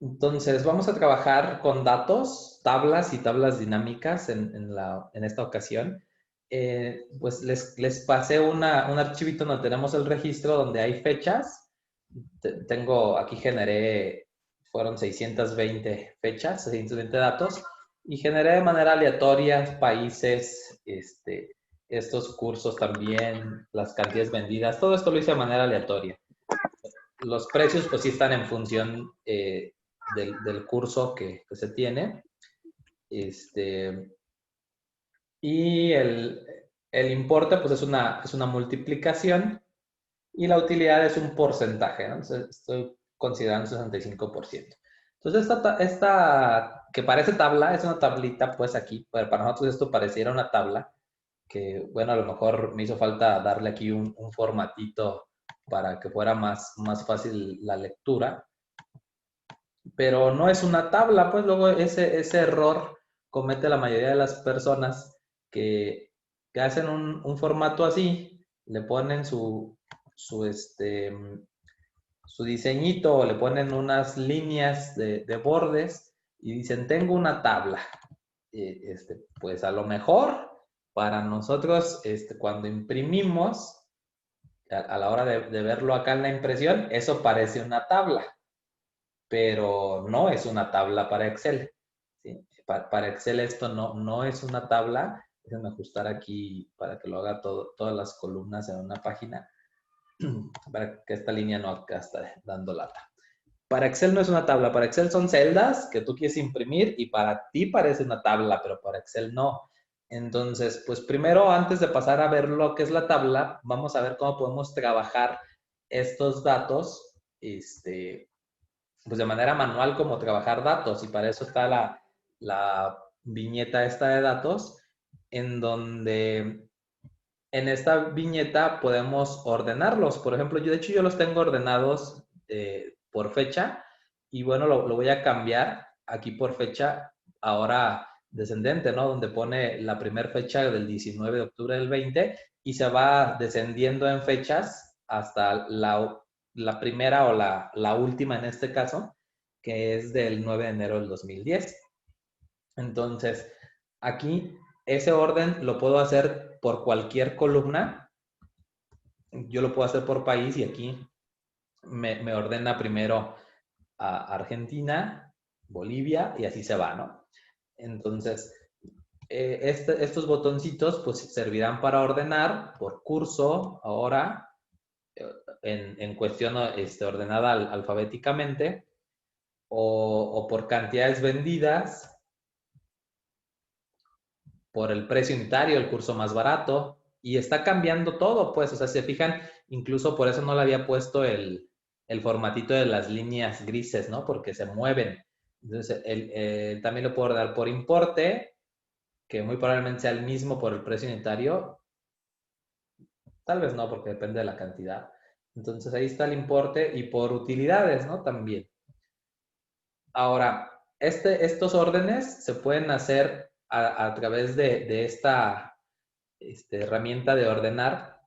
Entonces, vamos a trabajar con datos, tablas y tablas dinámicas en esta ocasión. Pues les pasé un archivito donde tenemos el registro donde hay fechas. Aquí generé, fueron 620 fechas, 620 datos, y generé de manera aleatoria países, estos cursos también, las cantidades vendidas, todo esto lo hice de manera aleatoria. Los precios pues sí están en función del curso que se tiene. Este, y el importe pues es una multiplicación y la utilidad es un porcentaje, ¿no? Entonces, estoy considerando 65%. Entonces, esta que parece tabla, es una tablita, pues aquí, pero para nosotros esto pareciera una tabla, que bueno, a lo mejor me hizo falta darle aquí un formatito para que fuera más fácil la lectura, pero no es una tabla, pues luego ese error comete la mayoría de las personas que hacen un formato así, le ponen su diseñito o le ponen unas líneas de bordes y dicen, tengo una tabla. Pues a lo mejor para nosotros, cuando imprimimos, a la hora de verlo acá en la impresión, eso parece una tabla, pero no es una tabla para Excel. ¿Sí? Para Excel esto no es una tabla. Déjenme ajustar aquí para que lo haga todas las columnas en una página, para que esta línea no acá está dando lata. Para Excel no es una tabla, para Excel son celdas que tú quieres imprimir y para ti parece una tabla, pero para Excel no. Entonces, pues primero, antes de pasar a ver lo que es la tabla, vamos a ver cómo podemos trabajar estos datos, pues de manera manual, como trabajar datos, y para eso está la viñeta esta de datos, en donde en esta viñeta podemos ordenarlos. Por ejemplo, de hecho yo los tengo ordenados por fecha, y bueno, lo voy a cambiar aquí por fecha, ahora descendente, ¿no? Donde pone la primera fecha del 19 de octubre del 20 y se va descendiendo en fechas hasta la primera o la última en este caso, que es del 9 de enero del 2010. Entonces, aquí ese orden lo puedo hacer por cualquier columna. Yo lo puedo hacer por país y aquí me ordena primero a Argentina, Bolivia y así se va, ¿no? Entonces, estos botoncitos pues servirán para ordenar por curso, ahora, en cuestión ordenada alfabéticamente, o por cantidades vendidas, por el precio unitario, el curso más barato, y está cambiando todo, pues, o sea, si se fijan, incluso por eso no le había puesto el formatito de las líneas grises, ¿no? Porque se mueven. Entonces, también lo puedo dar por importe, que muy probablemente sea el mismo por el precio unitario, tal vez no, porque depende de la cantidad. Entonces, ahí está el importe y por utilidades, ¿no? También. Ahora, estos órdenes se pueden hacer a través de esta herramienta de ordenar,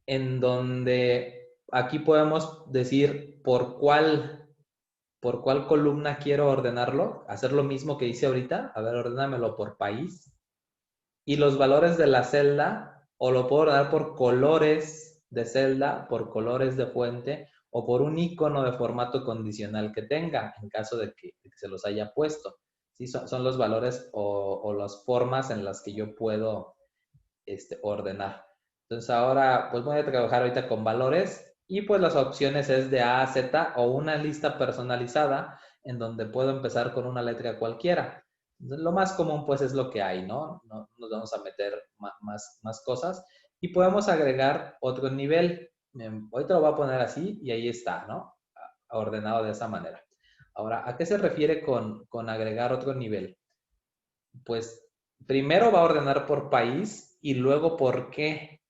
en donde aquí podemos decir por cuál columna quiero ordenarlo, hacer lo mismo que hice ahorita, a ver, ordénamelo por país, y los valores de la celda, o lo puedo ordenar por colores de celda, por colores de fuente, o por un icono de formato condicional que tenga, en caso de que se los haya puesto. ¿Sí? Son los valores o las formas en las que yo puedo ordenar. Entonces ahora pues voy a trabajar ahorita con valores, y pues las opciones es de A a Z o una lista personalizada en donde puedo empezar con una letra cualquiera. Entonces, lo más común pues es lo que hay, ¿no? No nos vamos a meter más cosas, y podemos agregar otro nivel. Ahorita lo voy a poner así y ahí está, ¿no? Ordenado de esa manera. Ahora, ¿a qué se refiere con agregar otro nivel? Pues primero va a ordenar por país y luego por qué.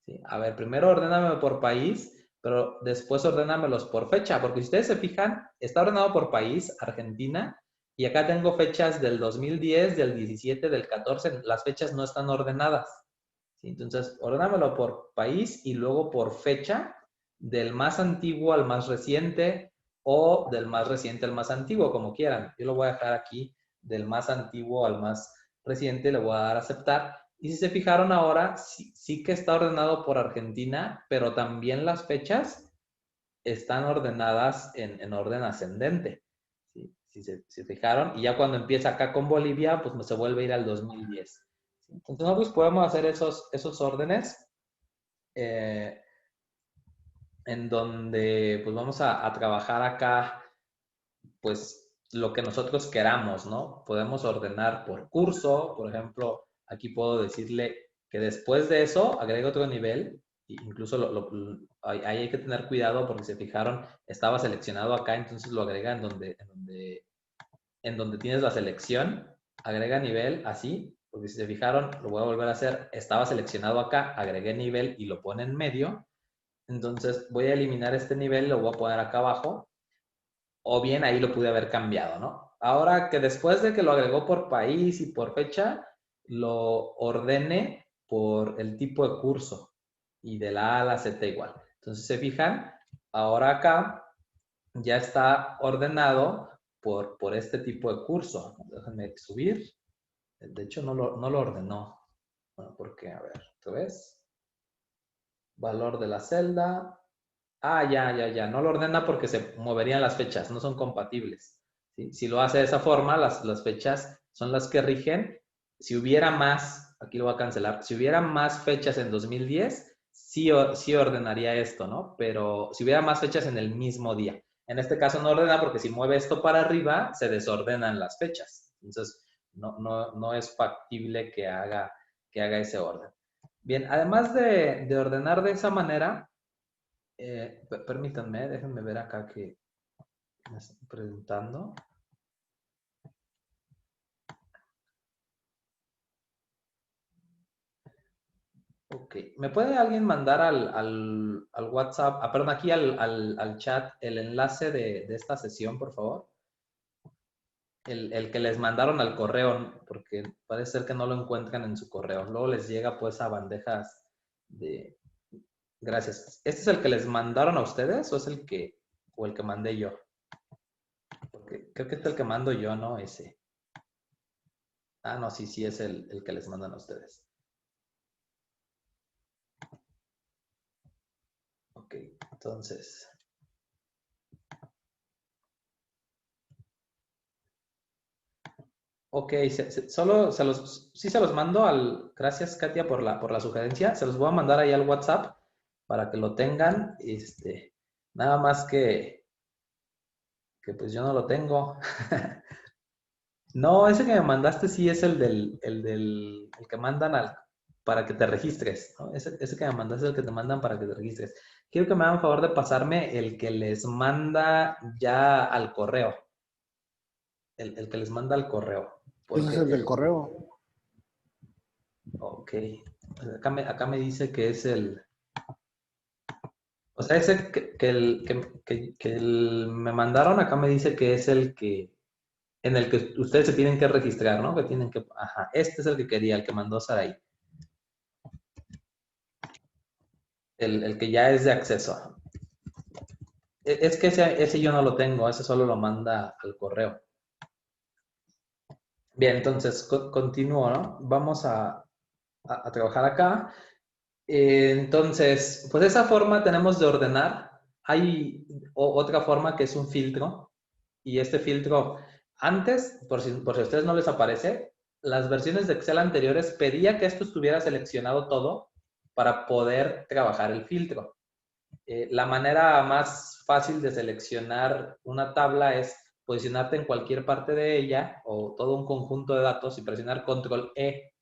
¿Sí? A ver, primero ordéname por país, pero después ordénamelos por fecha, porque si ustedes se fijan, está ordenado por país, Argentina, y acá tengo fechas del 2010, del 17, del 14, las fechas no están ordenadas. ¿Sí? Entonces, ordénamelo por país y luego por fecha, del más antiguo al más reciente, o del más reciente al más antiguo, como quieran. Yo lo voy a dejar aquí del más antiguo al más reciente, le voy a dar a aceptar. Y si se fijaron ahora, sí que está ordenado por Argentina, pero también las fechas están ordenadas en orden ascendente. ¿Sí? Si se fijaron, y ya cuando empieza acá con Bolivia, pues se vuelve a ir al 2010. ¿Sí? Entonces nosotros podemos hacer esos órdenes en donde pues vamos a trabajar acá pues lo que nosotros queramos, ¿no? Podemos ordenar por curso, por ejemplo, aquí puedo decirle que después de eso agregue otro nivel, incluso ahí hay que tener cuidado porque se fijaron, estaba seleccionado acá, entonces lo agrega en donde tienes la selección, agrega nivel así, porque si se fijaron, lo voy a volver a hacer, estaba seleccionado acá, agregué nivel y lo pone en medio, entonces voy a eliminar este nivel, lo voy a poner acá abajo, o bien ahí lo pude haber cambiado, ¿no? Ahora que después de que lo agregó por país y por fecha, lo ordene por el tipo de curso y de la A a la Z igual. Entonces, se fijan, ahora acá ya está ordenado por este tipo de curso. Déjenme subir. De hecho, no lo ordenó. Bueno, ¿por qué? A ver, otra vez. Valor de la celda. Ah, ya. No lo ordena porque se moverían las fechas, no son compatibles. ¿Sí? Si lo hace de esa forma, las fechas son las que rigen. Si hubiera más, aquí lo voy a cancelar, si hubiera más fechas en 2010, sí ordenaría esto, ¿no? Pero si hubiera más fechas en el mismo día. En este caso no ordena porque si mueve esto para arriba, se desordenan las fechas. Entonces, no es factible que haga ese orden. Bien, además de ordenar de esa manera, permítanme, déjenme ver acá que me están preguntando. Ok, ¿me puede alguien mandar al WhatsApp, perdón, aquí al chat el enlace de esta sesión, por favor? El que les mandaron al correo, porque parece ser que no lo encuentran en su correo. Luego les llega pues a bandejas de... Gracias. ¿Este es el que les mandaron a ustedes o es el que mandé yo? Porque creo que este es el que mando yo, ¿no? Ese. Ah, no, sí, es el que les mandan a ustedes. Ok, entonces. Ok, solo sí se los mando gracias Katia por la sugerencia, se los voy a mandar ahí al WhatsApp para que lo tengan, nada más que pues yo no lo tengo. No, ese que me mandaste sí es el que mandan para que te registres, ¿no? Ese que me mandaste es el que te mandan para que te registres. Quiero que me hagan favor de pasarme el que les manda ya al correo, el que les manda al correo, Ese es porque el del correo. ok. Acá me dice que es o sea, ese que me mandaron, acá me dice que es en el que ustedes se tienen que registrar, ¿no? Ajá, este es el que quería, el que mandó Sarai. El que ya es de acceso. Es que ese yo no lo tengo, ese solo lo manda al correo. Bien, entonces continúo, ¿no? Vamos a trabajar acá. Entonces, pues de esa forma tenemos de ordenar. Hay otra forma que es un filtro. Y este filtro, antes, por si a ustedes no les aparece, las versiones de Excel anteriores pedía que esto estuviera seleccionado todo para poder trabajar el filtro. La manera más fácil de seleccionar una tabla es posicionarte en cualquier parte de ella o todo un conjunto de datos y presionar Control E,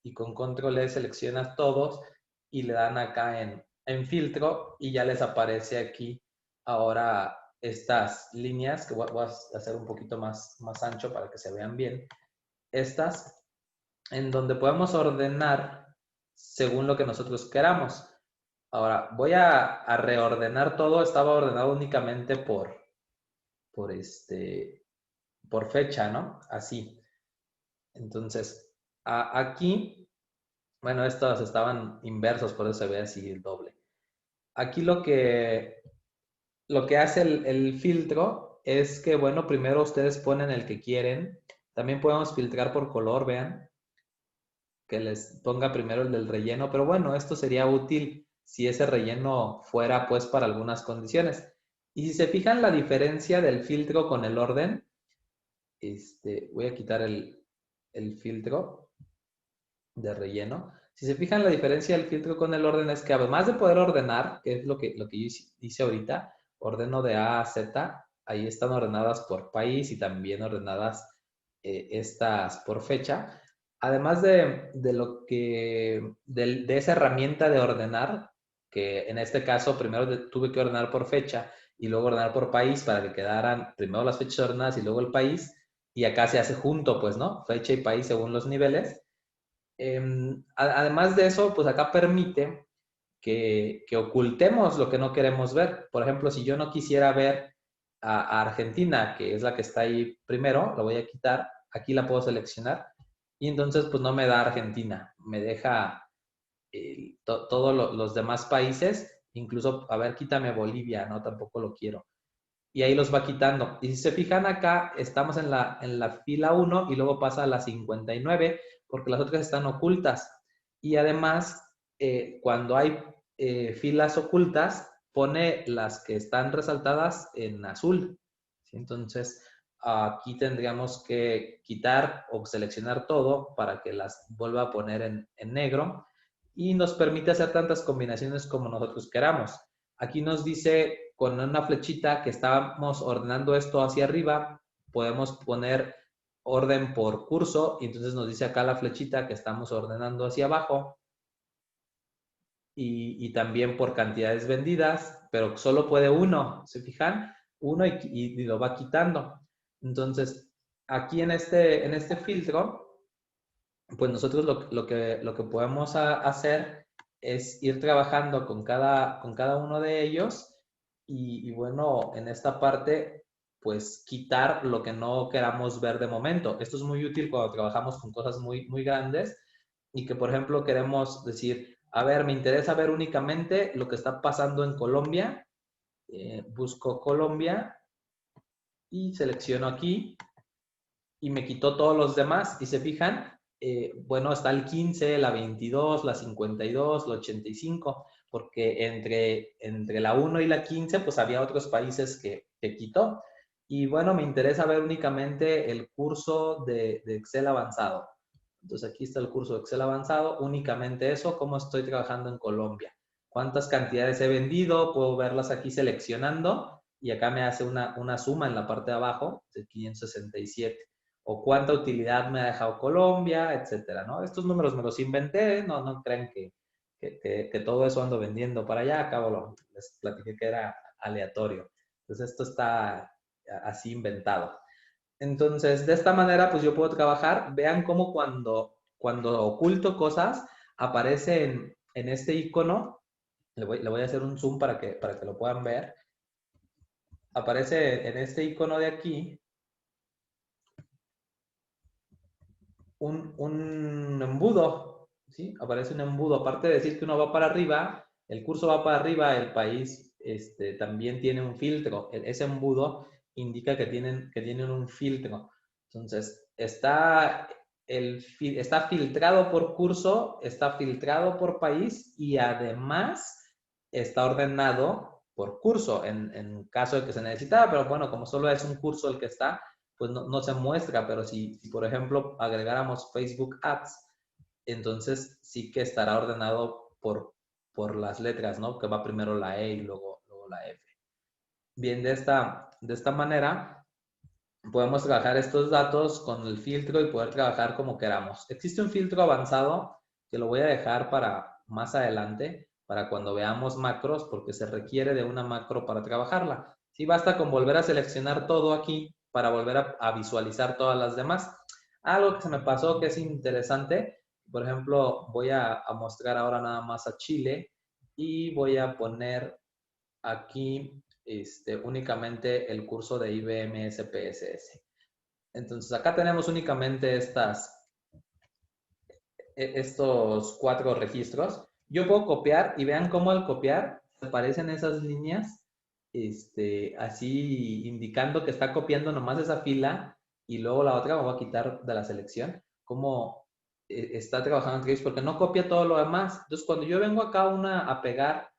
y con Control E seleccionas todos y le dan acá en filtro y ya les aparece aquí ahora estas líneas que voy a hacer un poquito más ancho para que se vean bien. Estas en donde podemos ordenar según lo que nosotros queramos. Ahora, voy a reordenar todo. Estaba ordenado únicamente por, por fecha, ¿no? Así. Entonces, aquí, bueno, estos estaban inversos, por eso se ve así el doble. Aquí lo que hace el filtro es que, bueno, primero ustedes ponen el que quieren. También podemos filtrar por color, vean, que les ponga primero el del relleno, pero bueno, esto sería útil si ese relleno fuera pues para algunas condiciones. Y si se fijan la diferencia del filtro con el orden, voy a quitar el filtro de relleno. Si se fijan, la diferencia del filtro con el orden es que además de poder ordenar, que es lo que yo hice ahorita, ordeno de A a Z, ahí están ordenadas por país y también ordenadas estas por fecha. Además de esa herramienta de ordenar, que en este caso primero tuve que ordenar por fecha y luego ordenar por país para que quedaran primero las fechas ordenadas y luego el país, y acá se hace junto, pues, ¿no? Fecha y país según los niveles. Además de eso, pues acá permite que ocultemos lo que no queremos ver. Por ejemplo, si yo no quisiera ver a Argentina, que es la que está ahí primero, la voy a quitar, aquí la puedo seleccionar y entonces pues no me da Argentina, me deja todos los demás países, incluso, a ver, quítame Bolivia, no, tampoco lo quiero. Y ahí los va quitando. Y si se fijan acá, estamos en la fila 1 y luego pasa a la 59 porque las otras están ocultas. Y además, cuando hay filas ocultas, pone las que están resaltadas en azul. ¿Sí? Entonces, aquí tendríamos que quitar o seleccionar todo para que las vuelva a poner en negro y nos permite hacer tantas combinaciones como nosotros queramos. Aquí nos dice con una flechita que estábamos ordenando esto hacia arriba, podemos poner orden por curso y entonces nos dice acá la flechita que estamos ordenando hacia abajo y también por cantidades vendidas, pero solo puede uno, ¿se fijan? Uno y lo va quitando. Entonces, aquí en este filtro, pues nosotros lo que podemos hacer es ir trabajando con cada uno de ellos y bueno, en esta parte, pues quitar lo que no queramos ver de momento. Esto es muy útil cuando trabajamos con cosas muy, muy grandes y que, por ejemplo, queremos decir, a ver, me interesa ver únicamente lo que está pasando en Colombia. Busco Colombia y selecciono aquí y me quitó todos los demás. Y se fijan, bueno, está el 15, la 22, la 52, la 85, porque entre la 1 y la 15, pues había otros países que quitó. Y bueno, me interesa ver únicamente el curso de Excel avanzado. Entonces aquí está el curso de Excel avanzado, únicamente eso, cómo estoy trabajando en Colombia. Cuántas cantidades he vendido, puedo verlas aquí seleccionando y acá me hace una suma en la parte de abajo de 567 o cuánta utilidad me ha dejado Colombia, etcétera, ¿no? Estos números me los inventé, no crean que todo eso ando vendiendo para allá, acabo les platiqué que era aleatorio. Entonces esto está así inventado. Entonces, de esta manera, pues yo puedo trabajar. Vean cómo cuando oculto cosas, aparece en este icono. Le voy a hacer un zoom para que lo puedan ver. Aparece en este icono de aquí un embudo, ¿sí? Aparece un embudo. Aparte de decir que uno va para arriba, el curso va para arriba, el país también tiene un filtro. Ese embudo indica que tienen un filtro. Entonces, está filtrado por curso, está filtrado por país y además está ordenado por curso en caso de que se necesitara, pero bueno, como solo es un curso el que está, pues no se muestra, pero si, por ejemplo, agregáramos Facebook Ads, entonces sí que estará ordenado por las letras, ¿no? Que va primero la E y luego la F. Bien, de esta manera podemos trabajar estos datos con el filtro y poder trabajar como queramos. Existe un filtro avanzado que lo voy a dejar para más adelante, para cuando veamos macros, porque se requiere de una macro para trabajarla. Sí, basta con volver a seleccionar todo aquí para volver a visualizar todas las demás. Algo que se me pasó que es interesante, por ejemplo, voy a mostrar ahora nada más a Chile y voy a poner aquí únicamente el curso de IBM SPSS. Entonces acá tenemos únicamente estos 4 registros. Yo puedo copiar y vean cómo al copiar aparecen esas líneas así indicando que está copiando nomás esa fila y luego la otra me voy a quitar de la selección, como está trabajando entre ellos, porque no copia todo lo demás. Entonces, cuando yo vengo acá a pegar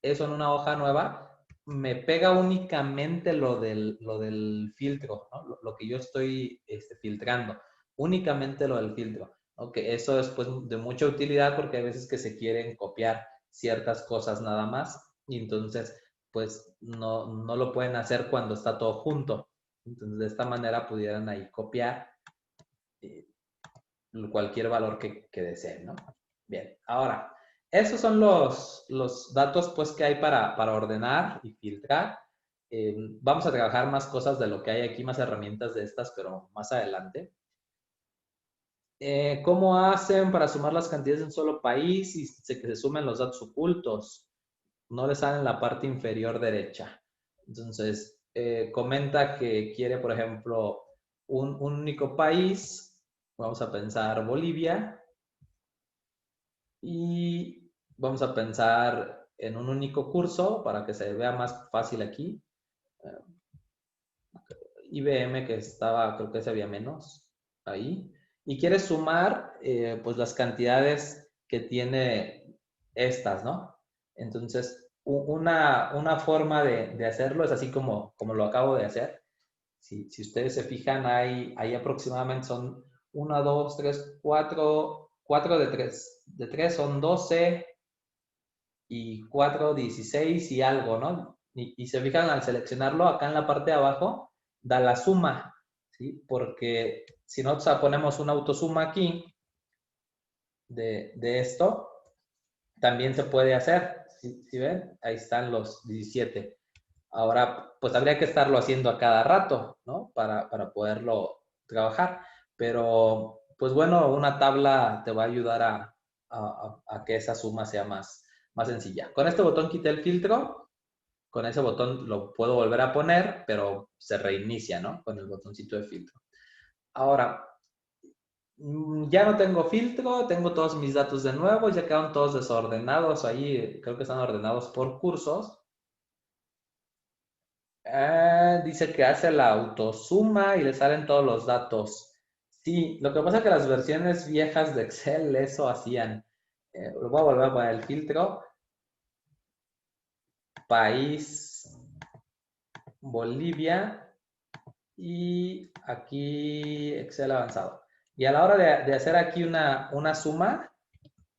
eso en una hoja nueva, me pega únicamente lo del filtro, ¿no? Lo que yo estoy filtrando, únicamente lo del filtro. Okay, eso es pues de mucha utilidad porque hay veces que se quieren copiar ciertas cosas nada más y entonces pues no lo pueden hacer cuando está todo junto. Entonces de esta manera pudieran ahí copiar eh, cualquier valor que deseen, ¿no? Bien, ahora, esos son los datos pues que hay para ordenar y filtrar. Vamos a trabajar más cosas de lo que hay aquí, más herramientas de estas, pero más adelante. ¿Cómo hacen para sumar las cantidades de un solo país y que se sumen los datos ocultos? No les sale en la parte inferior derecha. Entonces, comenta que quiere, por ejemplo, un único país. Vamos a pensar Bolivia. Y vamos a pensar en un único curso para que se vea más fácil aquí. IBM que estaba, creo que se había menos ahí. Y quieres sumar pues las cantidades que tiene estas, ¿no? Entonces, una forma de hacerlo es así como lo acabo de hacer. Si ustedes se fijan, hay aproximadamente son 1, 2, 3, 4, 4 de 3 son 12 y 4, 16 y algo, ¿no? Y se fijan al seleccionarlo acá en la parte de abajo, da la suma, ¿sí? Porque si nosotros ponemos una autosuma aquí de esto, también se puede hacer, ¿sí ven? Ahí están los 17. Ahora, pues habría que estarlo haciendo a cada rato, ¿no? Para poderlo trabajar. Pero, pues bueno, una tabla te va a ayudar a que esa suma sea más sencilla. Con este botón quité el filtro, con ese botón lo puedo volver a poner, pero se reinicia, ¿no? Con el botoncito de filtro. Ahora, ya no tengo filtro, tengo todos mis datos de nuevo, ya quedaron todos desordenados ahí, creo que están ordenados por cursos. Dice que hace la autosuma y le salen todos los datos. Sí, lo que pasa es que las versiones viejas de Excel eso hacían. Lo voy a volver a poner el filtro. País, Bolivia y aquí Excel avanzado. Y a la hora de hacer aquí una suma,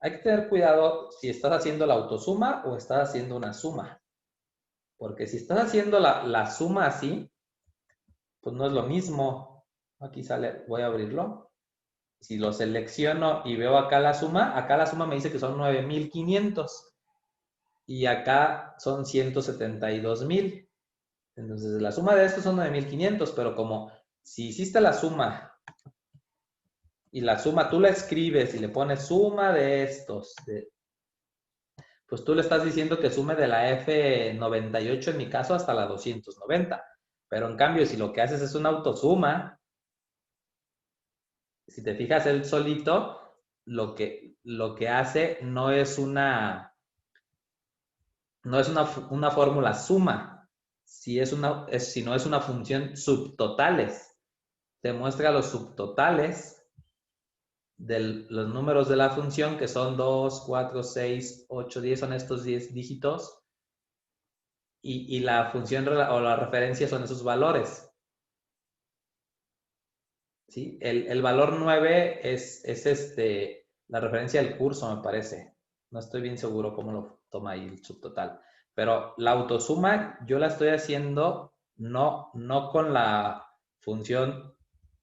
hay que tener cuidado si estás haciendo la autosuma o estás haciendo una suma. Porque si estás haciendo la suma así, pues no es lo mismo. Aquí sale, voy a abrirlo. Si lo selecciono y veo acá la suma me dice que son 9,500 y acá son 172,000. Entonces, la suma de estos son 9,500, pero como si hiciste la suma y la suma tú la escribes y le pones suma de estos, pues tú le estás diciendo que sume de la F98 en mi caso hasta la 290. Pero en cambio, si lo que haces es una autosuma, si te fijas él solito, lo que hace no es una fórmula suma, sino es una función subtotales. Te muestra los subtotales de los números de la función, que son 2, 4, 6, 8, 10, son estos 10 dígitos, y la función o la referencia son esos valores. ¿Sí? El valor 9 es la referencia del curso, me parece. No estoy bien seguro cómo lo toma ahí el subtotal. Pero la autosuma yo la estoy haciendo no con la función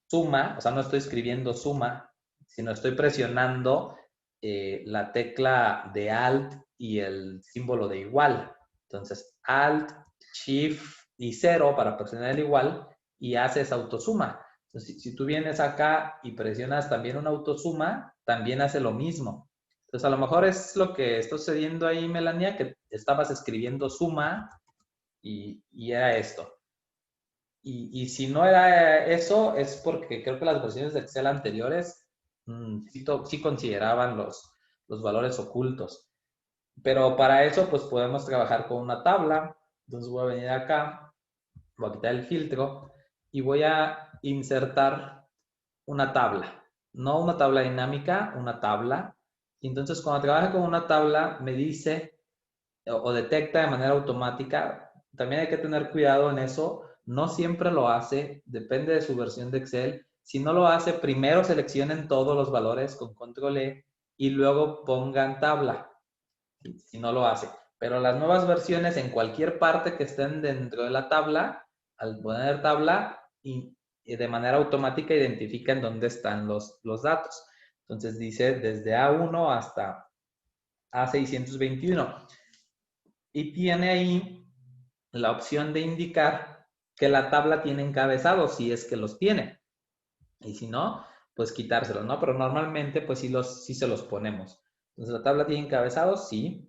suma, o sea, no estoy escribiendo suma, sino estoy presionando la tecla de Alt y el símbolo de igual. Entonces, Alt, Shift y 0 para presionar el igual y haces autosuma. Entonces, si tú vienes acá y presionas también una autosuma, también hace lo mismo. Entonces, a lo mejor es lo que está sucediendo ahí, Melania, que estabas escribiendo suma y era esto. Y si no era eso, es porque creo que las versiones de Excel anteriores sí consideraban los valores ocultos. Pero para eso, pues podemos trabajar con una tabla. Entonces voy a venir acá, voy a quitar el filtro y voy a insertar una tabla. No una tabla dinámica, una tabla. Y entonces cuando trabaje con una tabla me dice o detecta de manera automática. También hay que tener cuidado en eso. No siempre lo hace, depende de su versión de Excel. Si no lo hace, primero seleccionen todos los valores con control E y luego pongan tabla. Si no lo hace. Pero las nuevas versiones, en cualquier parte que estén dentro de la tabla, al poner tabla, y de manera automática identifican dónde están los datos. Entonces dice desde A1 hasta A621. Y tiene ahí la opción de indicar que la tabla tiene encabezados, si es que los tiene. Y si no, pues quitárselos, ¿no? Pero normalmente, pues sí se los ponemos. Entonces, ¿la tabla tiene encabezados? Sí.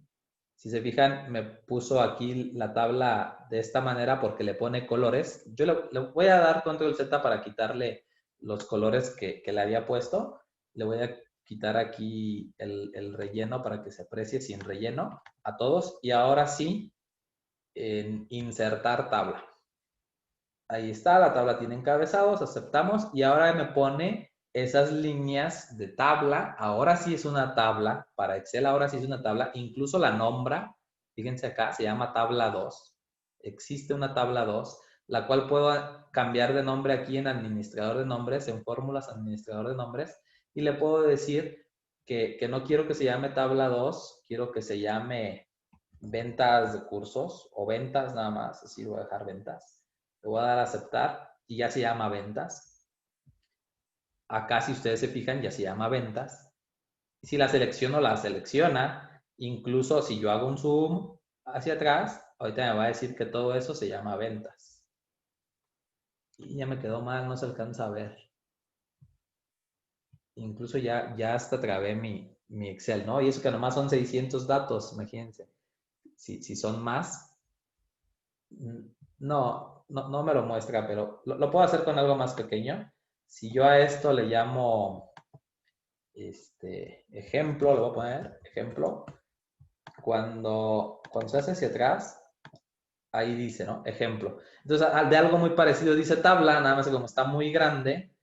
Si se fijan, me puso aquí la tabla de esta manera porque le pone colores. Yo le voy a dar control Z para quitarle los colores que le había puesto. Le voy a quitar aquí el relleno para que se aprecie sin relleno a todos. Y ahora sí, en insertar tabla. Ahí está, la tabla tiene encabezados, aceptamos. Y ahora me pone esas líneas de tabla. Ahora sí es una tabla. Para Excel ahora sí es una tabla. Incluso la nombra. Fíjense acá, se llama tabla 2. Existe una tabla 2, la cual puedo cambiar de nombre aquí en administrador de nombres, en fórmulas administrador de nombres. Y le puedo decir que no quiero que se llame tabla 2, quiero que se llame ventas de cursos o ventas nada más. Así voy a dejar ventas. Le voy a dar a aceptar y ya se llama ventas. Acá, si ustedes se fijan, ya se llama ventas. Si la selecciono, la selecciona. Incluso si yo hago un zoom hacia atrás, ahorita me va a decir que todo eso se llama ventas. Y ya me quedó mal, no se alcanza a ver. Incluso ya hasta trabé mi Excel, ¿no? Y eso que nomás son 600 datos, imagínense. Si son más, no me lo muestra, pero lo puedo hacer con algo más pequeño. Si yo a esto le llamo ejemplo, le voy a poner ejemplo, cuando se hace hacia atrás, ahí dice, ¿no? Ejemplo. Entonces, de algo muy parecido dice tabla, nada más que como está muy grande,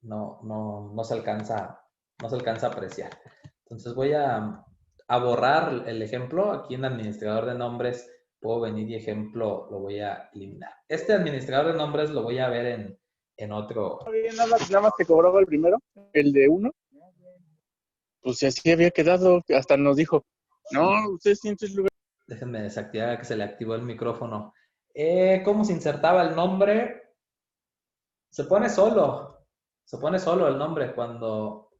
no se alcanza a apreciar. Entonces voy a borrar el ejemplo. Aquí en administrador de nombres puedo venir y ejemplo lo voy a eliminar. Este administrador de nombres lo voy a ver en otro. Nada más te cobraba el primero, el de 1. Pues así había quedado, hasta nos dijo, no, usted siente el lugar. Déjenme desactivar que se le activó el micrófono. ¿Cómo se insertaba el nombre? Se pone solo el nombre. Cuando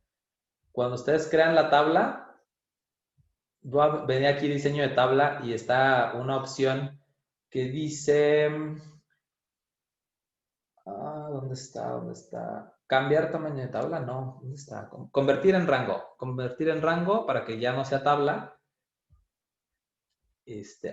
ustedes crean la tabla, venía aquí diseño de tabla y está una opción que dice, ¿dónde está? ¿Cambiar tamaño de tabla? No, ¿dónde está? Convertir en rango para que ya no sea tabla.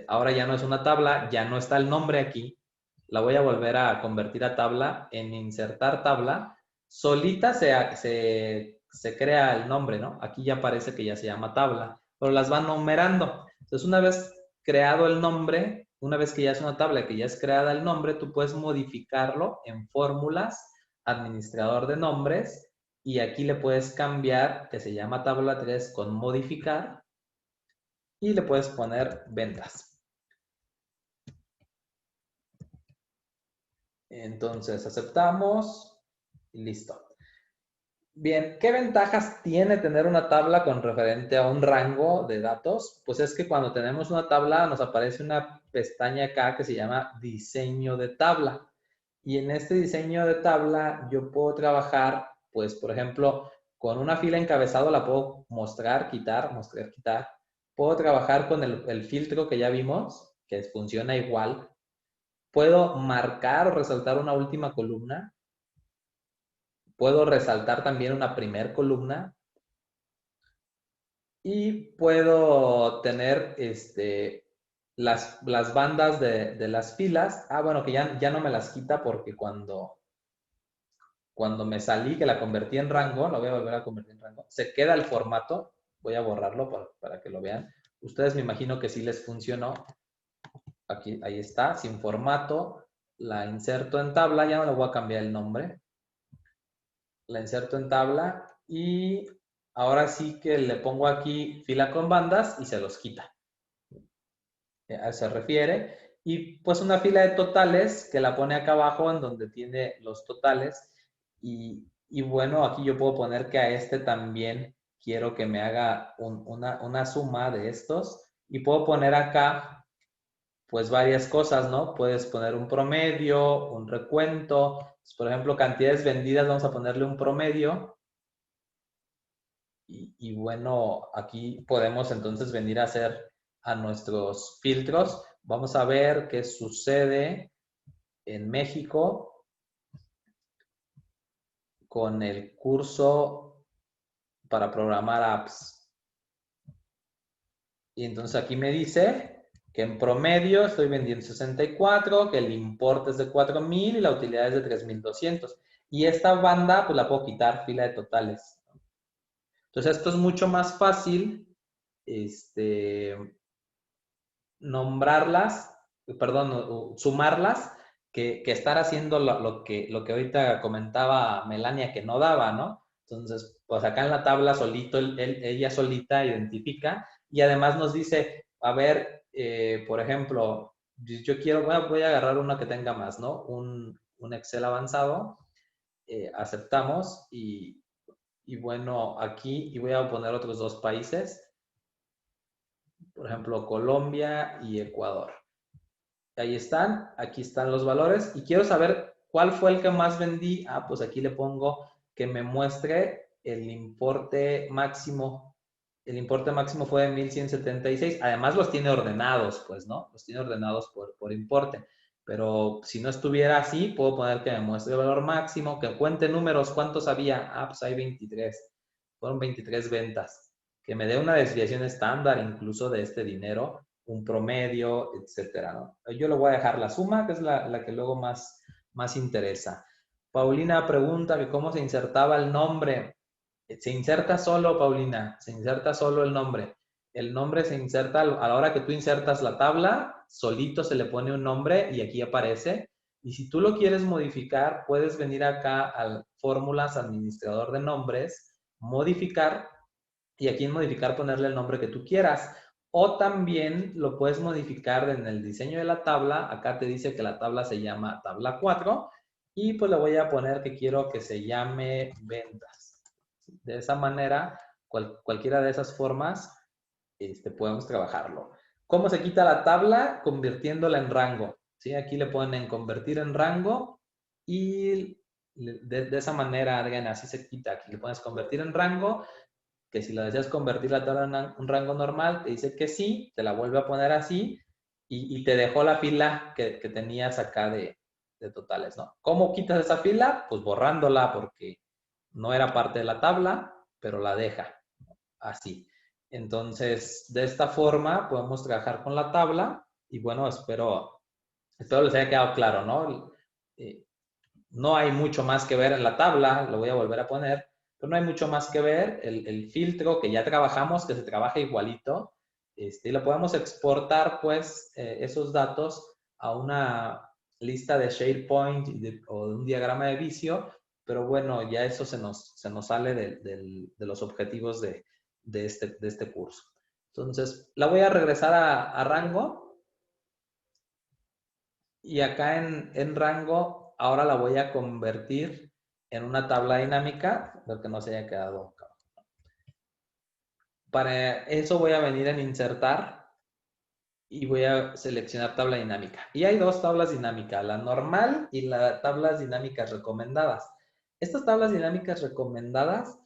Ahora ya no es una tabla, ya no está el nombre aquí. La voy a volver a convertir a tabla. En insertar tabla, solita se crea el nombre, ¿no? Aquí ya parece que ya se llama tabla, pero las van numerando. Entonces, una vez creado el nombre, una vez que ya es una tabla, que ya es creada el nombre, tú puedes modificarlo en fórmulas, administrador de nombres, y aquí le puedes cambiar, que se llama tabla 3 con modificar, y le puedes poner ventas. Entonces aceptamos y listo. Bien, ¿qué ventajas tiene tener una tabla con referente a un rango de datos? Pues es que cuando tenemos una tabla nos aparece una pestaña acá que se llama diseño de tabla. Y en este diseño de tabla yo puedo trabajar, pues por ejemplo, con una fila encabezado la puedo mostrar, quitar, mostrar, quitar. Puedo trabajar con el filtro que ya vimos, que funciona igual. Puedo marcar o resaltar una última columna. Puedo resaltar también una primer columna. Y puedo tener las bandas de las filas. Bueno, que ya no me las quita porque cuando me salí, que la convertí en rango, la voy a volver a convertir en rango, se queda el formato. Voy a borrarlo para que lo vean. Ustedes me imagino que sí les funcionó. Aquí, ahí está, sin formato. La inserto en tabla, ya no le voy a cambiar el nombre. La inserto en tabla y ahora sí que le pongo aquí fila con bandas y se los quita. A eso se refiere. Y pues una fila de totales que la pone acá abajo en donde tiene los totales. Y bueno, aquí yo puedo poner que a este también quiero que me haga una suma de estos. Y puedo poner acá pues varias cosas, ¿no? Puedes poner un promedio, un recuento. Por ejemplo, cantidades vendidas, vamos a ponerle un promedio. Y bueno, aquí podemos entonces venir a hacer a nuestros filtros. Vamos a ver qué sucede en México con el curso para programar apps. Y entonces aquí me dice que en promedio estoy vendiendo 64, que el importe es de 4,000 y la utilidad es de 3,200. Y esta banda pues la puedo quitar, fila de totales. Entonces esto es mucho más fácil nombrarlas, perdón, sumarlas, que estar haciendo lo que ahorita comentaba Melania que no daba, ¿no? Entonces, pues acá en la tabla solito, ella solita identifica y además nos dice, a ver, por ejemplo, yo quiero, voy a agarrar una que tenga más, ¿no? Un Excel avanzado, aceptamos y bueno, aquí, y voy a poner otros dos países, por ejemplo, Colombia y Ecuador. Ahí están, aquí están los valores y quiero saber cuál fue el que más vendí. Ah, pues aquí le pongo que me muestre el importe máximo. El importe máximo fue de 1,176. Además los tiene ordenados, pues, ¿no? Los tiene ordenados por importe. Pero si no estuviera así, puedo poner que me muestre el valor máximo, que cuente números, ¿cuántos había? Ah, pues hay 23. Fueron 23 ventas. Que me dé una desviación estándar incluso de este dinero, un promedio, etcétera, ¿no? Yo le voy a dejar la suma, que es la que luego más interesa. Paulina pregunta que cómo se insertaba el nombre. Se inserta solo, Paulina, se inserta solo el nombre. El nombre se inserta a la hora que tú insertas la tabla, solito se le pone un nombre y aquí aparece. Y si tú lo quieres modificar, puedes venir acá al Fórmulas Administrador de Nombres, modificar y aquí en modificar ponerle el nombre que tú quieras. O también lo puedes modificar en el diseño de la tabla. Acá te dice que la tabla se llama tabla 4 y pues le voy a poner que quiero que se llame ventas. De esa manera, cualquiera de esas formas, podemos trabajarlo. ¿Cómo se quita la tabla? Convirtiéndola en rango. ¿Sí? Aquí le ponen convertir en rango y de esa manera, Adriana, así se quita. Aquí le pones convertir en rango, que si lo deseas convertir la tabla en un rango normal, te dice que sí, te la vuelve a poner así y te dejó la fila que tenías acá de totales, ¿no? ¿Cómo quitas esa fila? Pues borrándola porque no era parte de la tabla, pero la deja así. Entonces, de esta forma podemos trabajar con la tabla y bueno, espero les haya quedado claro, ¿no? No hay mucho más que ver en la tabla, lo voy a volver a poner, pero no hay mucho más que ver. El filtro que ya trabajamos, que se trabaja igualito, y lo podemos exportar, pues, esos datos a una lista de SharePoint o de un diagrama de Visio, pero bueno, ya eso se nos sale de los objetivos de este curso. Entonces, la voy a regresar a rango y acá en rango, ahora la voy a convertir en una tabla dinámica, lo que no se haya quedado acá. Para eso voy a venir en insertar y voy a seleccionar tabla dinámica. Y hay dos tablas dinámicas, la normal y las tablas dinámicas recomendadas. Estas tablas dinámicas recomendadas,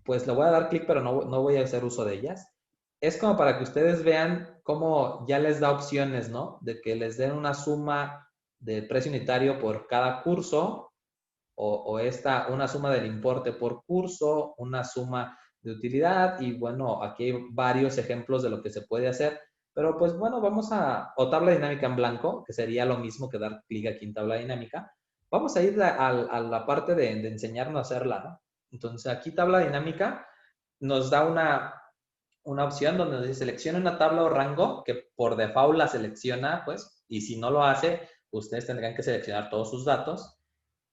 pues le voy a dar clic, pero no voy a hacer uso de ellas. Es como para que ustedes vean cómo ya les da opciones, ¿no? De que les den una suma de precio unitario por cada curso o una suma del importe por curso, una suma de utilidad y bueno, aquí hay varios ejemplos de lo que se puede hacer, pero pues bueno, o tabla dinámica en blanco, que sería lo mismo que dar clic aquí en tabla dinámica. Vamos a ir a la parte de enseñarnos a hacerla, ¿no? Entonces aquí tabla dinámica nos da una opción donde nos dice selecciona una tabla o rango, que por default la selecciona, pues, Y si no lo hace, ustedes tendrán que seleccionar todos sus datos.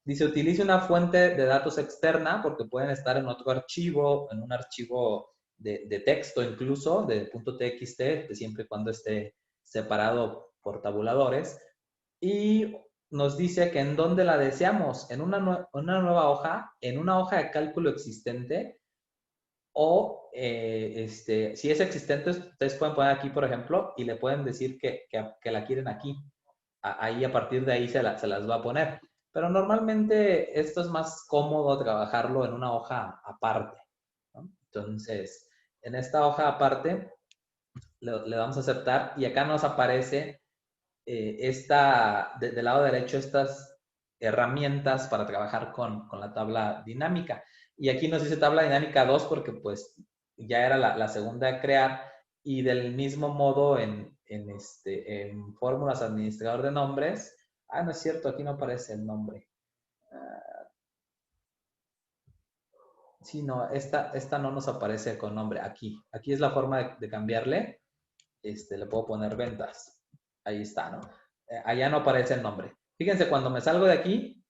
Dice, utilice una fuente de datos externa porque pueden estar en otro archivo, en un archivo de texto incluso, de .txt, siempre y cuando esté separado por tabuladores. Y nos dice que en dónde la deseamos, en una nueva hoja, en una hoja de cálculo existente, o si es existente, ustedes pueden poner aquí, por ejemplo, y le pueden decir que la quieren aquí. Ahí a partir de ahí se las va a poner. Pero normalmente esto es más cómodo trabajarlo en una hoja aparte, ¿no? Entonces, en esta hoja aparte le vamos a aceptar y acá nos aparece del lado derecho estas herramientas para trabajar con la tabla dinámica. Y aquí nos dice tabla dinámica 2 porque pues ya era la segunda a crear y del mismo modo en fórmulas administrador de nombres. Ah, no es cierto, aquí no aparece el nombre. Sí, no, esta no nos aparece con nombre aquí. Aquí es la forma de cambiarle. Le puedo poner ventas. Ahí está, ¿no? Allá no aparece el nombre. Fíjense, cuando me salgo de aquí,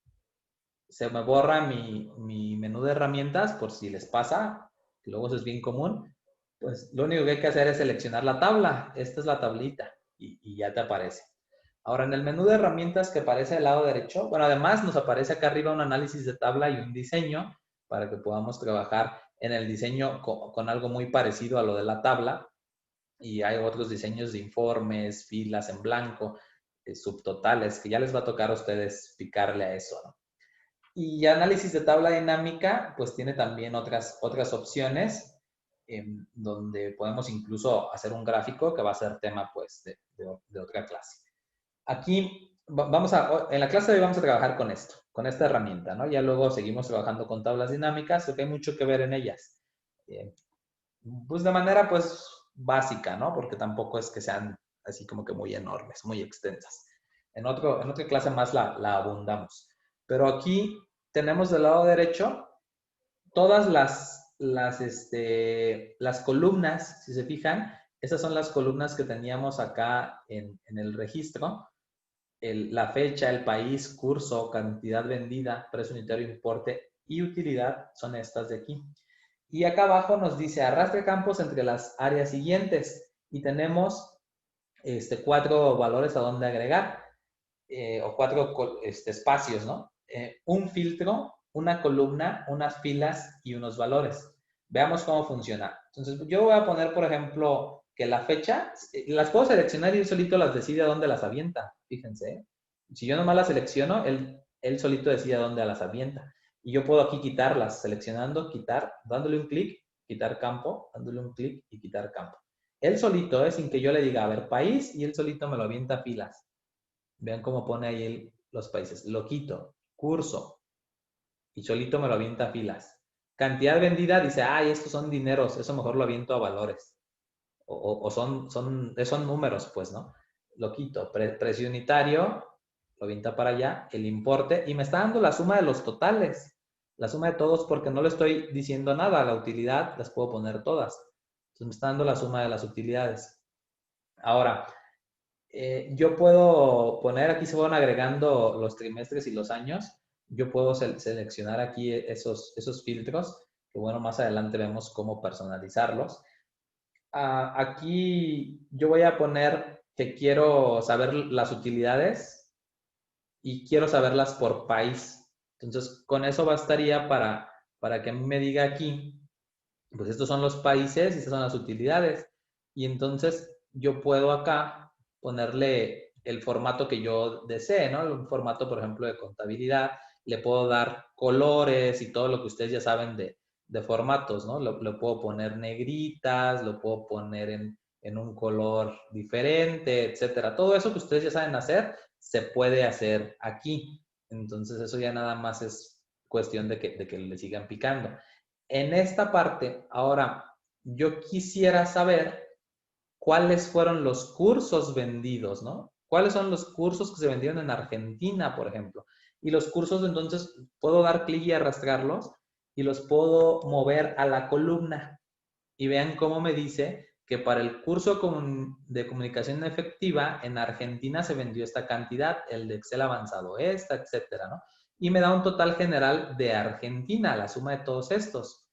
se me borra mi menú de herramientas, por si les pasa, que luego eso es bien común. Pues lo único que hay que hacer es seleccionar la tabla. Esta es la tablita y ya te aparece. Ahora, en el menú de herramientas que aparece al lado derecho, bueno, además nos aparece acá arriba un análisis de tabla y un diseño para que podamos trabajar en el diseño con algo muy parecido a lo de la tabla. Y hay otros diseños de informes, filas en blanco, subtotales, que ya les va a tocar a ustedes picarle a eso, ¿no? Y análisis de tabla dinámica, pues tiene también otras opciones, donde podemos incluso hacer un gráfico que va a ser tema, pues, de otra clase. Aquí, en la clase de hoy vamos a trabajar con esto, con esta herramienta, ¿no? Ya luego seguimos trabajando con tablas dinámicas, porque hay mucho que ver en ellas. Pues de manera, pues, básica, ¿no? Porque tampoco es que sean así como que muy enormes, muy extensas. En otra clase más la abundamos. Pero aquí tenemos del lado derecho todas las columnas, si se fijan, esas son las columnas que teníamos acá en el registro. La fecha, el país, curso, cantidad vendida, precio unitario, importe y utilidad son estas de aquí. Y acá abajo nos dice arrastre campos entre las áreas siguientes y tenemos 4 valores a donde agregar o 4 espacios, ¿no? Un filtro, una columna, unas filas y unos valores. Veamos cómo funciona. Entonces, yo voy a poner, por ejemplo, que la fecha, las puedo seleccionar y él solito las decide a dónde las avienta. Fíjense, ¿eh? Si yo nomás las selecciono, él solito decide a dónde las avienta. Y yo puedo aquí quitarlas, seleccionando, quitar, dándole un clic, quitar campo, dándole un clic y quitar campo. Él solito, sin que yo le diga, a ver, país, y él solito me lo avienta a filas. Vean cómo pone ahí los países. Lo quito, curso, y solito me lo avienta a filas. Cantidad vendida, dice, ay, estos son dineros, eso mejor lo aviento a valores. O son números, pues, ¿no? Lo quito. Precio unitario, lo avienta para allá, el importe, y me está dando la suma de los totales. La suma de todos porque no le estoy diciendo nada. La utilidad las puedo poner todas. Entonces me está dando la suma de las utilidades. Ahora, yo puedo poner, aquí se van agregando los trimestres y los años. Yo puedo seleccionar aquí esos filtros, que bueno, más adelante vemos cómo personalizarlos. Aquí yo voy a poner que quiero saber las utilidades y quiero saberlas por país. Entonces, con eso bastaría para que me diga aquí, pues estos son los países y estas son las utilidades. Y entonces yo puedo acá ponerle el formato que yo desee, ¿no? Un formato, por ejemplo, de contabilidad. Le puedo dar colores y todo lo que ustedes ya saben de formatos, ¿no? Lo puedo poner negritas, lo puedo poner en un color diferente, etcétera. Todo eso que ustedes ya saben hacer, se puede hacer aquí. Entonces, eso ya nada más es cuestión de que le sigan picando. En esta parte, ahora, yo quisiera saber cuáles fueron los cursos vendidos, ¿no? ¿Cuáles son los cursos que se vendieron en Argentina, por ejemplo? Y los cursos, entonces, puedo dar clic y arrastrarlos y los puedo mover a la columna. Y vean cómo me dice que para el curso de comunicación efectiva en Argentina se vendió esta cantidad, el de Excel avanzado esta, etcétera, ¿no? Y me da un total general de Argentina, la suma de todos estos.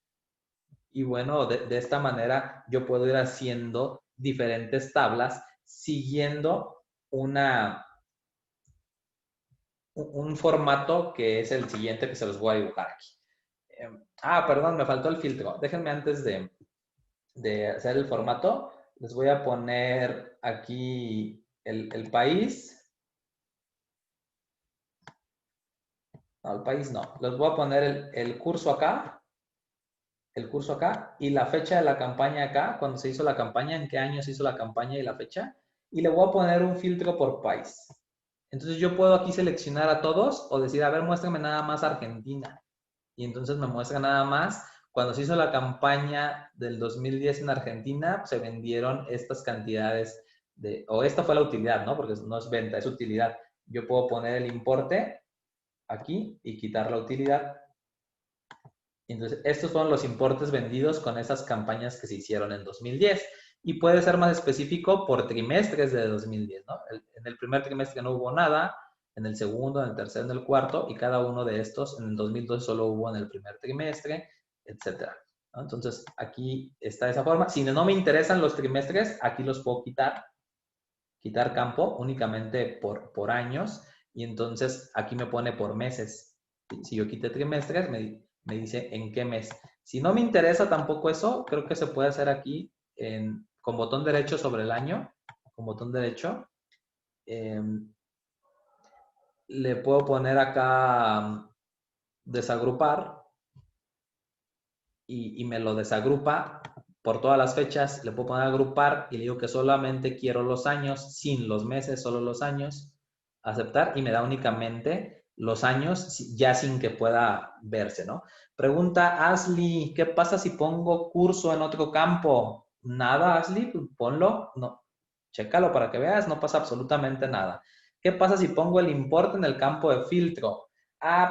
Y bueno, de esta manera yo puedo ir haciendo diferentes tablas siguiendo un formato que es el siguiente que se los voy a dibujar aquí. Perdón, me faltó el filtro. Déjenme antes de hacer el formato, les voy a poner aquí el país. No, el país no. Les voy a poner el curso acá. El curso acá y la fecha de la campaña acá, cuando se hizo la campaña, en qué año se hizo la campaña y la fecha. Y le voy a poner un filtro por país. Entonces yo puedo aquí seleccionar a todos o decir, a ver, muéstrame nada más Argentina. Y entonces me muestra nada más. Cuando se hizo la campaña del 2010 en Argentina, se vendieron estas cantidades o esta fue la utilidad, ¿no? Porque no es venta, es utilidad. Yo puedo poner el importe aquí y quitar la utilidad. Entonces, estos fueron los importes vendidos con esas campañas que se hicieron en 2010. Y puede ser más específico por trimestres de 2010, ¿no? En el primer trimestre no hubo nada, en el segundo, en el tercero, en el cuarto, y cada uno de estos en el 2012 solo hubo en el primer trimestre, etcétera, ¿no? Entonces, aquí está esa forma. Si no me interesan los trimestres, aquí los puedo quitar campo únicamente por años, y entonces aquí me pone por meses. Si yo quité trimestres, me dice en qué mes. Si no me interesa tampoco eso, creo que se puede hacer aquí con botón derecho sobre el año, con botón derecho. Le puedo poner acá desagrupar y me lo desagrupa por todas las fechas. Le puedo poner agrupar y le digo que solamente quiero los años, sin los meses, solo los años. Aceptar y me da únicamente los años ya sin que pueda verse, ¿no? Pregunta Ashley, ¿qué pasa si pongo curso en otro campo? Nada, Ashley, pues ponlo, no, chécalo para que veas, no pasa absolutamente nada. ¿Qué pasa si pongo el importe en el campo de filtro?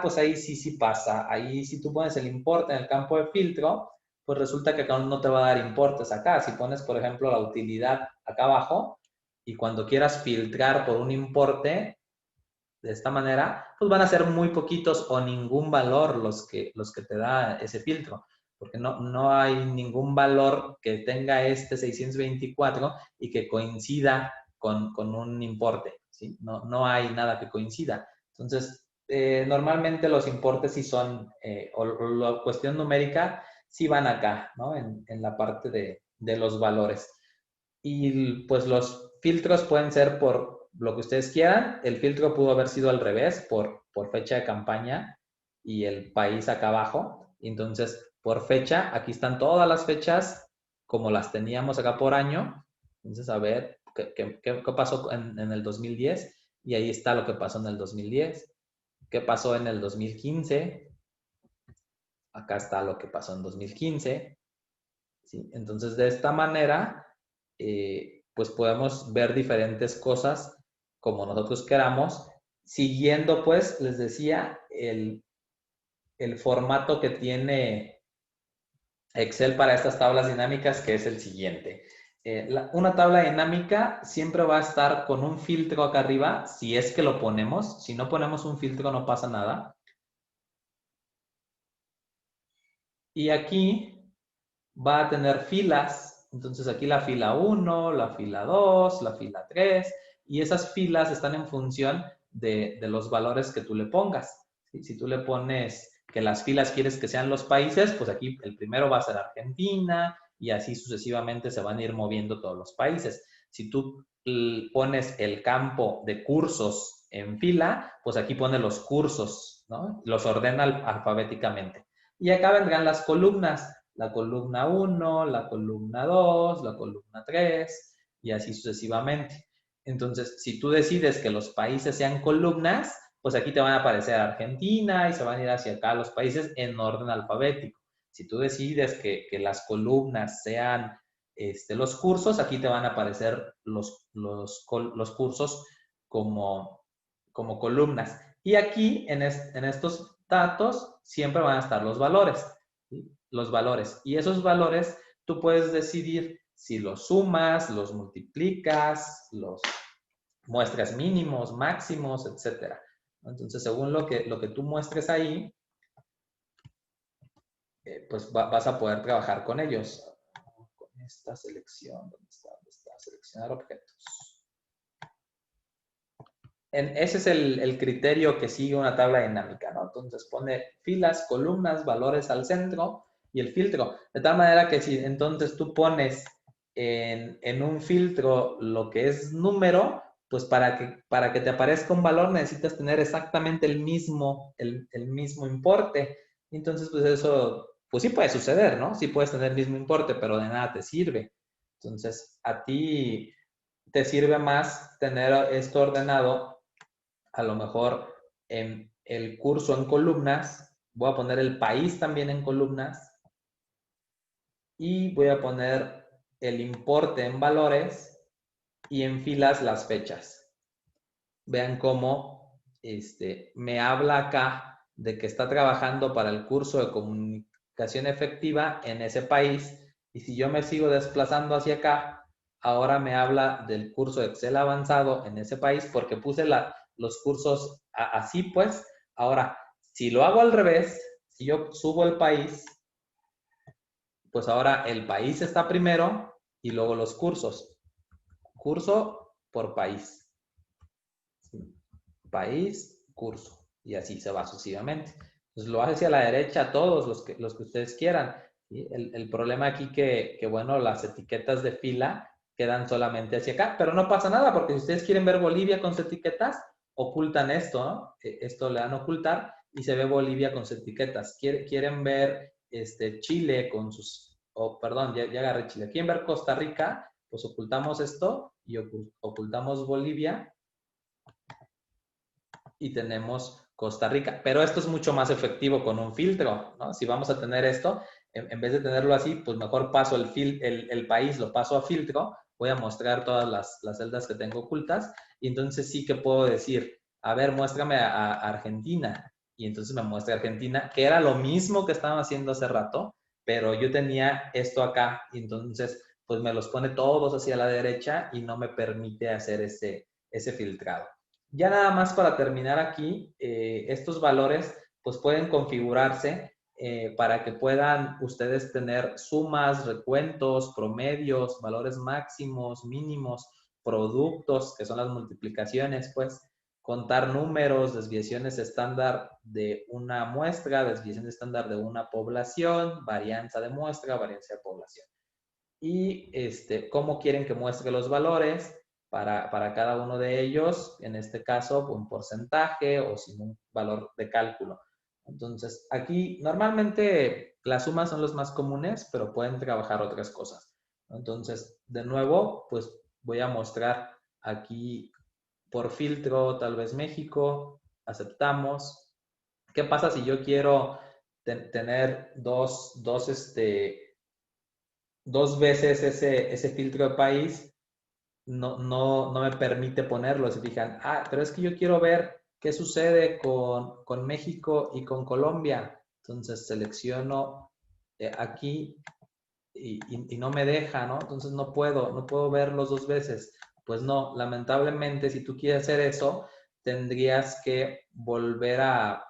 Pues ahí sí pasa. Ahí si tú pones el importe en el campo de filtro, pues resulta que acá no te va a dar importes acá. Si pones, por ejemplo, la utilidad acá abajo y cuando quieras filtrar por un importe, de esta manera, pues van a ser muy poquitos o ningún valor los que te da ese filtro, porque no hay ningún valor que tenga este 624 y que coincida con un importe, ¿sí? No hay nada que coincida. Entonces, normalmente los importes sí son, o la cuestión numérica, sí van acá, ¿no? En la parte de los valores. Y pues los filtros pueden ser por lo que ustedes quieran. El filtro pudo haber sido al revés, por fecha de campaña y el país acá abajo. Entonces, por fecha, aquí están todas las fechas como las teníamos acá por año. Entonces, a ver qué pasó en el 2010. Y ahí está lo que pasó en el 2010. ¿Qué pasó en el 2015? Acá está lo que pasó en 2015. ¿Sí? Entonces, de esta manera, pues podemos ver diferentes cosas como nosotros queramos, siguiendo, pues, les decía, el formato que tiene Excel para estas tablas dinámicas, que es el siguiente. Una tabla dinámica siempre va a estar con un filtro acá arriba, si es que lo ponemos. Si no ponemos un filtro, no pasa nada. Y aquí va a tener filas. Entonces aquí la fila 1, la fila 2, la fila 3, y esas filas están en función de los valores que tú le pongas. ¿Sí? Si tú le pones que las filas quieres que sean los países, pues aquí el primero va a ser Argentina y así sucesivamente se van a ir moviendo todos los países. Si tú pones el campo de cursos en fila, pues aquí pone los cursos, ¿no? Los ordena alfabéticamente. Y acá vendrán las columnas. La columna 1, la columna 2, la columna 3 y así sucesivamente. Entonces, si tú decides que los países sean columnas, pues aquí te van a aparecer Argentina y se van a ir hacia acá los países en orden alfabético. Si tú decides que las columnas sean los cursos, aquí te van a aparecer los cursos como columnas. Y aquí, en estos datos, siempre van a estar los valores. ¿Sí? Los valores. Y esos valores tú puedes decidir si los sumas, los multiplicas, los muestras mínimos, máximos, etcétera. Entonces, según lo que tú muestres ahí, pues vas a poder trabajar con ellos. Con esta selección, ¿dónde está? Seleccionar objetos. Ese es el criterio que sigue una tabla dinámica, ¿no? Entonces pone filas, columnas, valores al centro y el filtro. De tal manera que si entonces tú pones en un filtro lo que es número, pues para que te aparezca un valor necesitas tener exactamente el mismo importe. Entonces, pues eso, pues sí puede suceder, ¿no? Sí puedes tener el mismo importe, pero de nada te sirve. Entonces, a ti te sirve más tener esto ordenado, a lo mejor en el curso en columnas, voy a poner el país también en columnas y voy a poner el importe en valores y en filas las fechas. Vean cómo me habla acá de que está trabajando para el curso de comunicación efectiva en ese país, y si yo me sigo desplazando hacia acá, ahora me habla del curso de Excel avanzado en ese país porque puse los cursos así, pues. Ahora, si lo hago al revés, si yo subo el país, pues ahora el país está primero y luego los cursos. Curso por país. País, curso. Y así se va sucesivamente. Entonces lo hace hacia la derecha todos los que ustedes quieran. ¿Sí? El problema aquí que, bueno, las etiquetas de fila quedan solamente hacia acá, pero no pasa nada porque si ustedes quieren ver Bolivia con sus etiquetas, ocultan esto, ¿no? Esto le dan a ocultar y se ve Bolivia con sus etiquetas. Quieren ver Chile con sus, perdón, ya agarré Chile. Quieren ver Costa Rica, pues ocultamos esto y ocultamos Bolivia y tenemos Costa Rica. Pero esto es mucho más efectivo con un filtro, ¿no? Si vamos a tener esto, en vez de tenerlo así, pues mejor paso el país, lo paso a filtro, voy a mostrar todas las celdas que tengo ocultas y entonces sí que puedo decir, a ver, muéstrame a Argentina. Y entonces me muestra Argentina, que era lo mismo que estaba haciendo hace rato, pero yo tenía esto acá y entonces pues me los pone todos hacia la derecha y no me permite hacer ese filtrado. Ya nada más para terminar aquí, estos valores pues pueden configurarse para que puedan ustedes tener sumas, recuentos, promedios, valores máximos, mínimos, productos, que son las multiplicaciones, pues contar números, desviaciones estándar de una muestra, desviación estándar de una población, varianza de muestra, varianza de población. Y cómo quieren que muestre los valores para cada uno de ellos, en este caso un porcentaje o sin un valor de cálculo. Entonces, aquí normalmente las sumas son los más comunes, pero pueden trabajar otras cosas. Entonces, de nuevo, pues voy a mostrar aquí por filtro, tal vez México, aceptamos. ¿Qué pasa si yo quiero tener dos veces ese filtro de país? No me permite ponerlo. Se fijan, pero es que yo quiero ver qué sucede con México y con Colombia. Entonces selecciono aquí y no me deja, ¿no? Entonces no puedo verlos dos veces. Pues no, lamentablemente, si tú quieres hacer eso, tendrías que volver a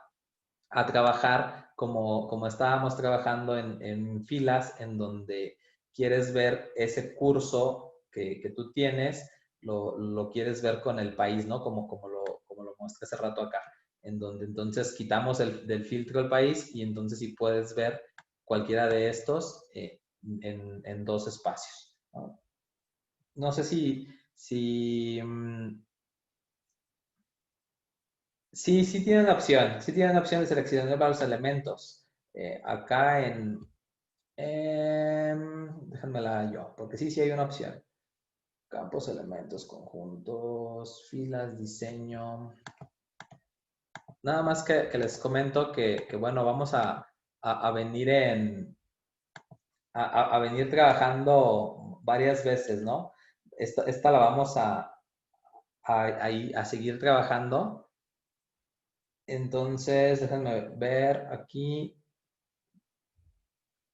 trabajar como estábamos trabajando en filas, en donde quieres ver ese curso que tú tienes, lo quieres ver con el país, ¿no? Como lo mostré hace rato acá, en donde entonces quitamos del filtro el país y entonces sí puedes ver cualquiera de estos en dos espacios, ¿no? No sé si sí tienen opción. Sí tienen opción de seleccionar varios elementos. Acá déjenmela yo, porque sí hay una opción. Campos, elementos, conjuntos, filas, diseño. Nada más que les comento que bueno, vamos a venir a venir trabajando varias veces, ¿no? Esta la vamos a seguir trabajando. Entonces, déjenme ver aquí.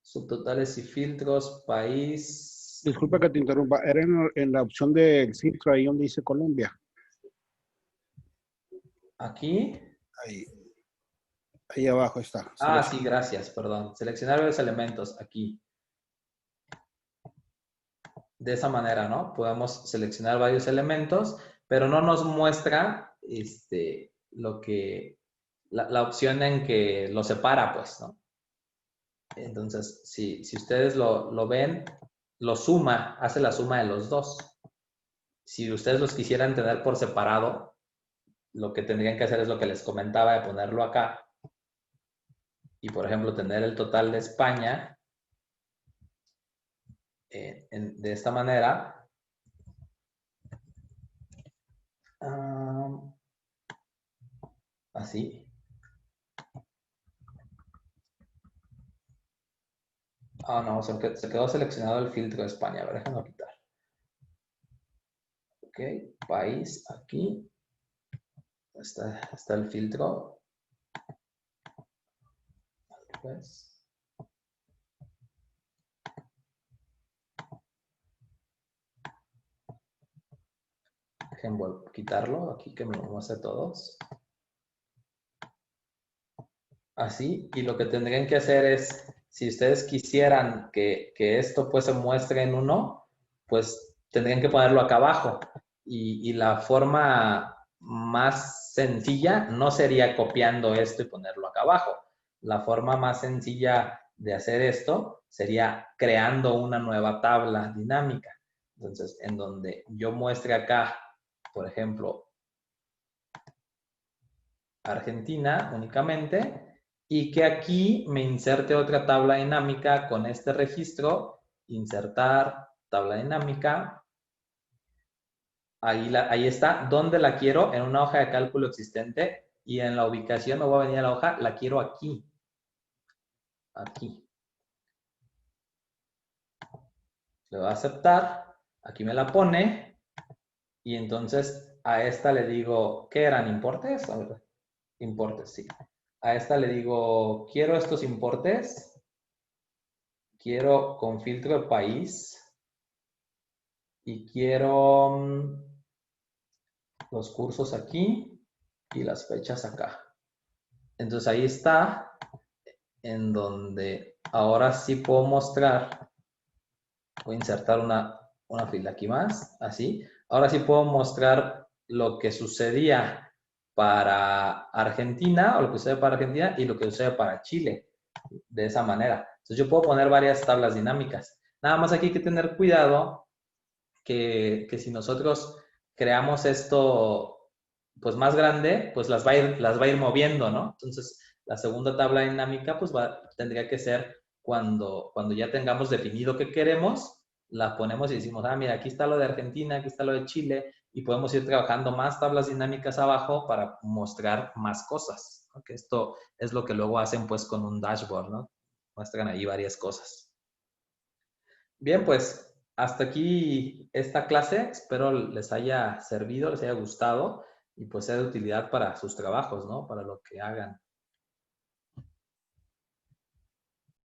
Subtotales y filtros, país. Disculpa que te interrumpa. Era en la opción del filtro, ahí donde dice Colombia. Aquí. Ahí abajo está. Ah, sí, gracias, perdón. Seleccionar varios elementos aquí. De esa manera, ¿no? Podemos seleccionar varios elementos, pero no nos muestra la opción en que lo separa, pues, ¿no? Entonces, si ustedes lo ven, lo suma, hace la suma de los dos. Si ustedes los quisieran tener por separado, lo que tendrían que hacer es lo que les comentaba de ponerlo acá. Y, por ejemplo, tener el total de España de esta manera. Así. Ah, no, se quedó seleccionado el filtro de España. A ver, déjenme quitar. Ok, país, aquí. Está el filtro. Pues. Déjenme quitarlo aquí que me lo muestre todos. Así, y lo que tendrían que hacer es, si ustedes quisieran que esto pues se muestre en uno, pues tendrían que ponerlo acá abajo. Y la forma más sencilla no sería copiando esto y ponerlo acá abajo. La forma más sencilla de hacer esto sería creando una nueva tabla dinámica. Entonces, en donde yo muestre acá, por ejemplo, Argentina únicamente, y que aquí me inserte otra tabla dinámica con este registro, insertar tabla dinámica, ahí está, ¿dónde la quiero? En una hoja de cálculo existente, y en la ubicación me voy a venir a la hoja, la quiero aquí, aquí. Le voy a aceptar, aquí me la pone, y entonces a esta le digo, ¿qué eran? ¿Importes? A ver, importes, sí. A esta le digo, quiero estos importes, quiero con filtro de país y quiero los cursos aquí y las fechas acá. Entonces ahí está, en donde ahora sí puedo mostrar, voy a insertar una fila aquí más, así. Ahora sí puedo mostrar lo que sucedía para Argentina, o lo que sucede para Argentina y lo que sucede para Chile, de esa manera. Entonces yo puedo poner varias tablas dinámicas. Nada más aquí hay que tener cuidado que si nosotros creamos esto pues más grande, pues las va a ir moviendo, ¿no? Entonces, la segunda tabla dinámica pues tendría que ser cuando ya tengamos definido qué queremos, la ponemos y decimos, ah, mira, aquí está lo de Argentina, aquí está lo de Chile, y podemos ir trabajando más tablas dinámicas abajo para mostrar más cosas, ¿no? Que esto es lo que luego hacen pues con un dashboard, ¿no? Muestran ahí varias cosas. Bien, pues hasta aquí esta clase. Espero les haya servido, les haya gustado y pues sea de utilidad para sus trabajos, ¿no? Para lo que hagan.